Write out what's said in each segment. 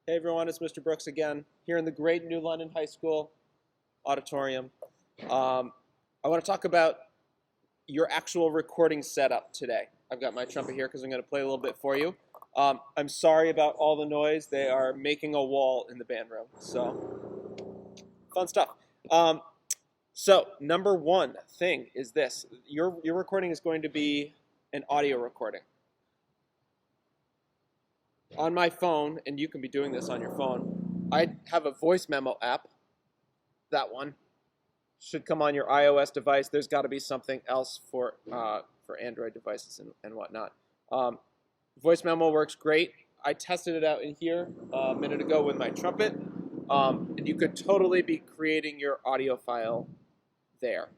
Hey everyone, it's Mr. Brookes again, here in the great New London High School auditorium. I want to talk about your actual recording setup today. I've got my trumpet here because I'm going to play a little bit for you. I'm sorry about all the noise. They are making a wall in the band room, so fun stuff. So number one thing is this. Your recording is going to be an audio recording. On my phone, and you can be doing this on your phone, I have a voice memo app. That one should come on your iOS device. There's got to be something else for Android devices and whatnot. Voice memo works great. I tested it out in here a minute ago with my trumpet, and you could totally be creating your audio file there.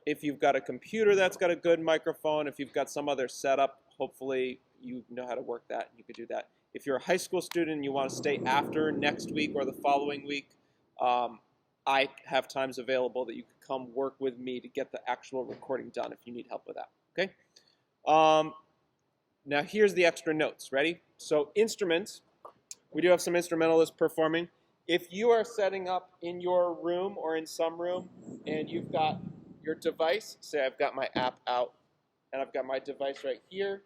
If you've got a computer that's got a good microphone, if you've got some other setup, hopefully you know how to work that. You could do that. If you're a high school student and you want to stay after next week or the following week, I have times available that you could come work with me to get the actual recording done if you need help with that. Okay? Now here's the extra notes. Ready? So instruments. We do have some instrumentalists performing. If you are setting up in your room or in some room and you've got your device, say I've got my app out and I've got my device right here,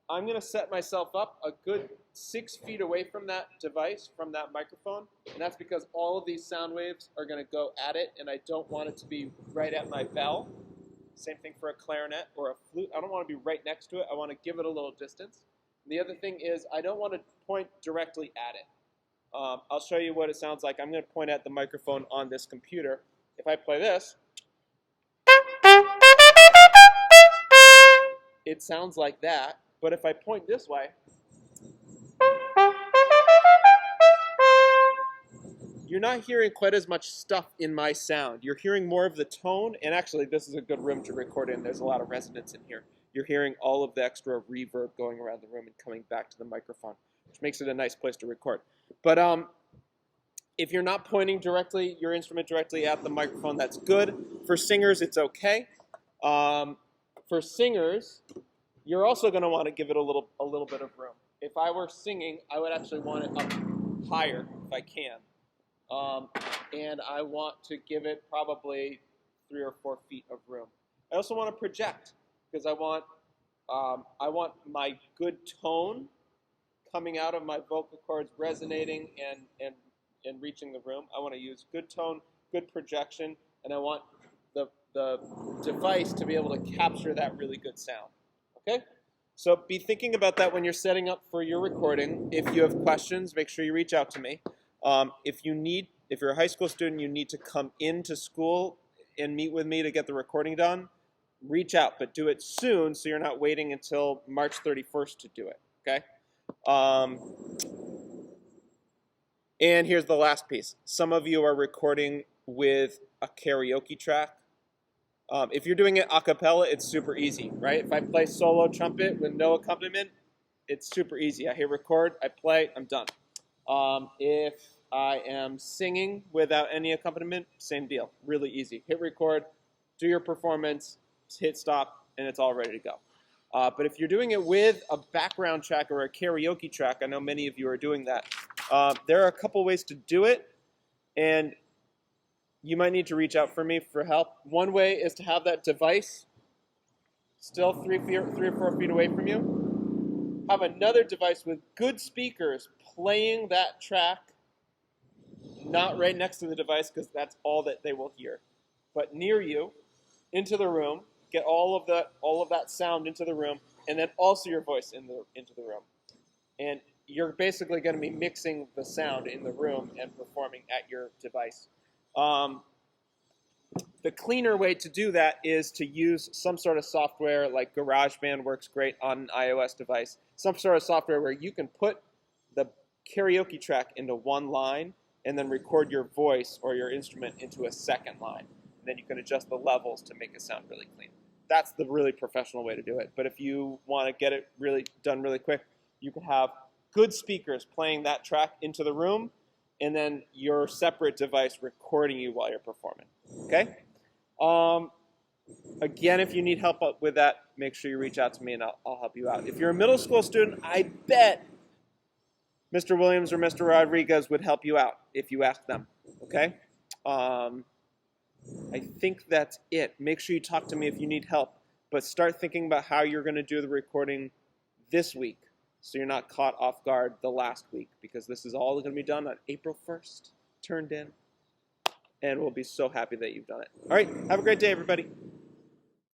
I'm going to set myself up a good 6 feet away from that device, from that microphone, and that's because all of these sound waves are going to go at it, and I don't want it to be right at my bell. Same thing for a clarinet or a flute. I don't want to be right next to it. I want to give it a little distance. And the other thing is I don't want to point directly at it. I'll show you what it sounds like. I'm going to point at the microphone on this computer. If I play this, it sounds like that. But if I point this way, you're not hearing quite as much stuff in my sound. You're hearing more of the tone, and actually this is a good room to record in. There's a lot of resonance in here. You're hearing all of the extra reverb going around the room and coming back to the microphone, which makes it a nice place to record. But if you're not pointing your instrument directly at the microphone, that's good. For singers, it's okay. For singers, you're also going to want to give it a little bit of room. If I were singing, I would actually want it up higher if I can. And I want to give it probably 3 or 4 feet of room. I also want to project because I want my good tone coming out of my vocal cords resonating and reaching the room. I want to use good tone, good projection, and I want the device to be able to capture that really good sound. Okay? So be thinking about that when you're setting up for your recording. If you have questions, make sure you reach out to me. If you're a high school student, you need to come into school and meet with me to get the recording done, reach out, but do it soon so you're not waiting until March 31st to do it, okay? And here's the last piece. Some of you are recording with a karaoke track. If you're doing it a cappella, it's super easy, right? If I play solo trumpet with no accompaniment, it's super easy. I hit record, I play, I'm done. If I am singing without any accompaniment, same deal. Really easy. Hit record, do your performance, hit stop, and it's all ready to go. But if you're doing it with a background track or a karaoke track, I know many of you are doing that, there are a couple ways to do it, and you might need to reach out for me for help. One way is to have that device still 3 or 4 feet away from you. Have another device with good speakers playing that track, not right next to the device because that's all that they will hear, but near you, into the room, get all of that sound into the room, and then also your voice into the room. And you're basically going to be mixing the sound in the room and performing at your device. The cleaner way to do that is to use some sort of software like GarageBand works great on an iOS device. Some sort of software where you can put the karaoke track into one line and then record your voice or your instrument into a second line. And then you can adjust the levels to make it sound really clean. That's the really professional way to do it. But if you want to get it done really quick, you can have good speakers playing that track into the room and then your separate device recording you while you're performing. Okay? Again, if you need help with that, make sure you reach out to me and I'll help you out. If you're a middle school student, I bet Mr. Williams or Mr. Rodriguez would help you out if you ask them, okay? I think that's it. Make sure you talk to me if you need help, but start thinking about how you're going to do the recording this week so you're not caught off guard the last week, because this is all going to be done on April 1st, turned in, and we'll be so happy that you've done it. All right, have a great day, everybody.